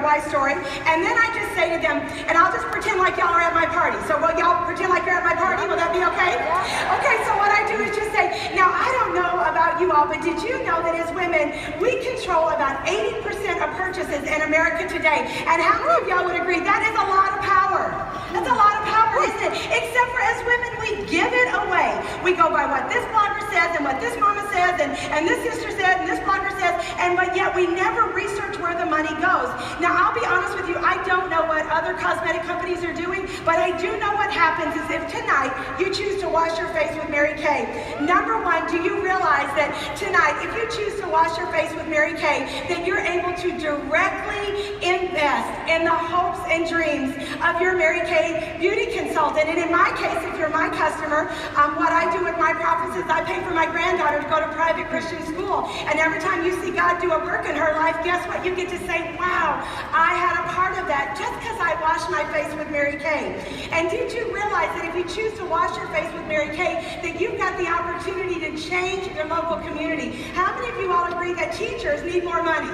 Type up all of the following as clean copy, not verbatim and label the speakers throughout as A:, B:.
A: why story, and then I just say to them, and I'll just pretend like y'all are at my party. So will y'all pretend like you're at my party? Will that be okay? Okay, so what I do is just say, now I don't know about you all, but did you know that as women, we control about 80% of purchases in America today? And how many of y'all would agree that is a lot of power? That's a lot of power, isn't it? Except for as women, we give it away. We go by what this blogger says and what this mama says and this sister says and this blogger says, but yet we never research where the money goes. Now, I'll be honest with you, I don't know what other cosmetic companies are doing, but I do know what happens is if tonight you choose to wash your face with Mary Kay. Number one, do you realize that tonight, if you choose to wash your face with Mary Kay, that you're able to directly invest in the hopes and dreams of your Mary Kay beauty consultant. And in my case, if you're my customer, what I do with my profits is I pay for my granddaughter to go to private Christian school. And every time you see God do a work in her life, guess what? You get to say, wow, I had a part of that just because I washed my face with Mary Kay. And did you realize that if you choose to wash your face with Mary Kay, that you've got the opportunity to change your local community? How many of you all agree that teachers need more money?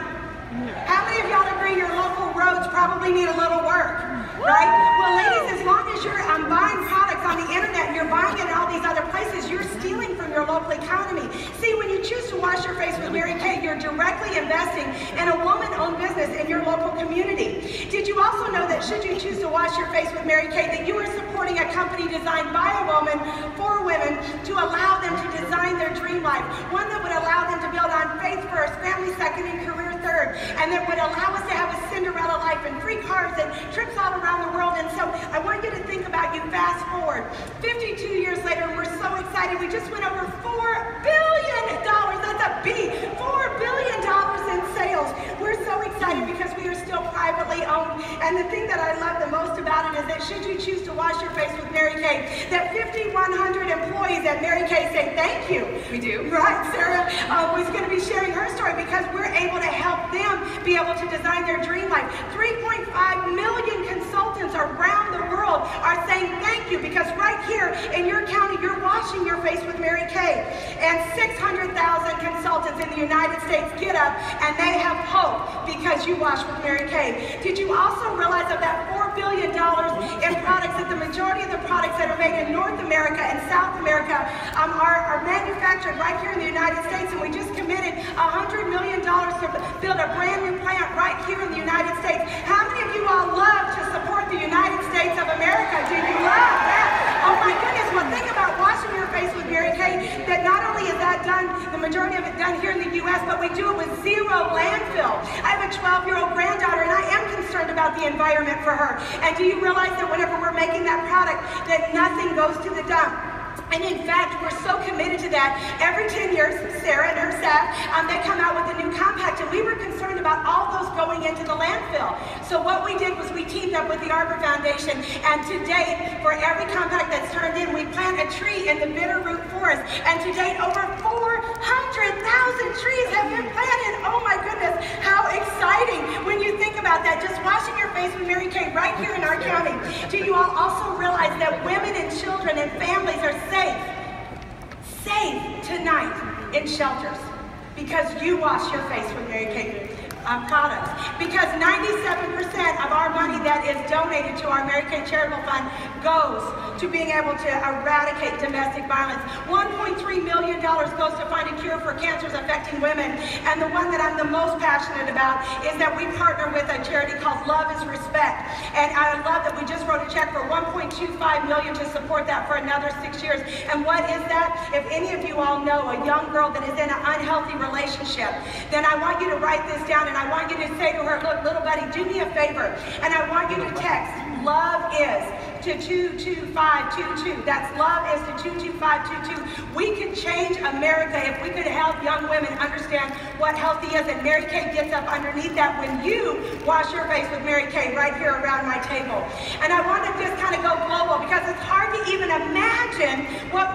A: How many of y'all agree your local roads probably need a little work? Right? Well, ladies, as long as you're buying products on the internet and you're buying it in all these other places, you're stealing from your local economy. See, when you choose to wash your face with Mary Kay, you're directly investing in a woman-owned business in your local community. Did you also know that should you choose to wash your face with Mary Kay, that you are supporting a company designed by a woman for women to allow them to design their dream life, one that would allow them to build on faith first, family second, and career third, and that would allow us to have a Cinderella life and free cars and trips all around the world. And so I want you to think about you fast forward. 52 years later, we're so excited. We just went over $4 billion. That's a B. $4 billion in sales. We're so excited because we are still privately owned. And the thing that I love the most about it is that should you choose to wash your face with Mary Kay, that 5,100 employees at Mary Kay say thank you. We do. Right, Sarah was going to be sharing her story because we're able to help them be able to design their dream life. 3.5 million consultants around the world are saying thank you because right here in your county, you're washing your face with Mary Kay. And 600,000 consultants in the United States get up and they have hope because you wash with Mary Kay. Did you also realize of that $4 billion in products, that the majority of the products that are made in North America and South America are manufactured right here in the United States, and we just committed $100 million to build a brand new plant right here in the United States. How many of you all love to support the United States of America? Do you love that? Oh my goodness, well think about washing your face with Mary Kay, that not only is that done, the majority of it done here in the U.S., but we do it with zero landfill. I have a 12-year-old granddaughter and I am concerned about the environment for her. And do you realize that whenever we're making that product, that nothing goes to the dump? And in fact, we're so committed to that. Every 10 years, Sarah and her staff, they come out with a new compact, and we were concerned about all those going into the landfill. So what we did was we teamed up with the Arbor Foundation, and to date, for every compact that's turned in, we plant a tree in the Bitterroot Forest. And to date, over 400,000 trees have been planted. Oh my goodness, how exciting when you think about that. Just washing your face with Mary Kay right here in our county. Do you all also realize that women and children and families are safe tonight in shelters because you wash your face with Mary Kay products? Because 97% of our money that is donated to our Mary Kay Charitable Fund goes to being able to eradicate domestic violence. $1.3 million goes to find a cure for cancers affecting women. And the one that I'm the most passionate about is that we partner with a charity called Love is Respect. And I love that we just wrote a check for $1.25 million to support that for another 6 years. And what is that? If any of you all know a young girl that is in an unhealthy relationship, then I want you to write this down, and I want you to say to her, look, little buddy, do me a favor, and I want you to text Love Is to 22522. That's Love Is to 22522. We could change America if we could help young women understand what healthy is, and Mary Kay gets up underneath that when you wash your face with Mary Kay right here around my table. And I want to just kind of go global because it's hard to even imagine what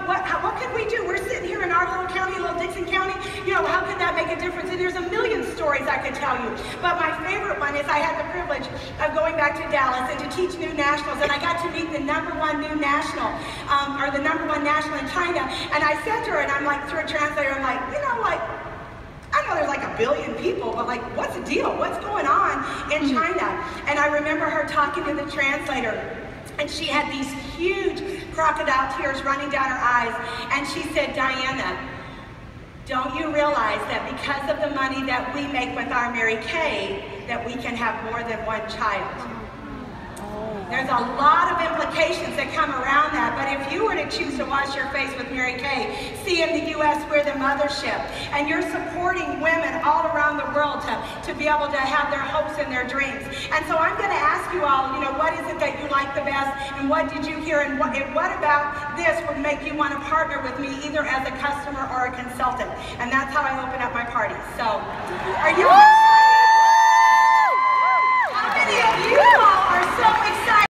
A: could we do? We're sitting here in our little county, little Dixon County. You know, how could that make a difference? And there's a million stories I could tell you. But my favorite one is I had the privilege of going back to Dallas and to teach new nationals, and I got to meet the #1 new national, or the #1 national in China. And I said to her, and I'm like, through a translator, I'm like, you know, like, I know there's like a 1 billion people, but like, what's the deal? What's going on in China? And I remember her talking to the translator, and she had these huge crocodile tears running down her eyes, and she said, Diana, don't you realize that because of the money that we make with our Mary Kay, that we can have more than one child? There's a lot of implications that come around that, but if you were to choose to wash your face with Mary Kay, see in the U.S. we're the mothership, and you're supporting women all around the world to be able to have their hopes and their dreams. And so I'm going to ask you all, you know, what is it that you like the best, and what did you hear, and what about this would make you want to partner with me either as a customer or a consultant? And that's how I open up my party. So, are you excited? How many of you all are so excited?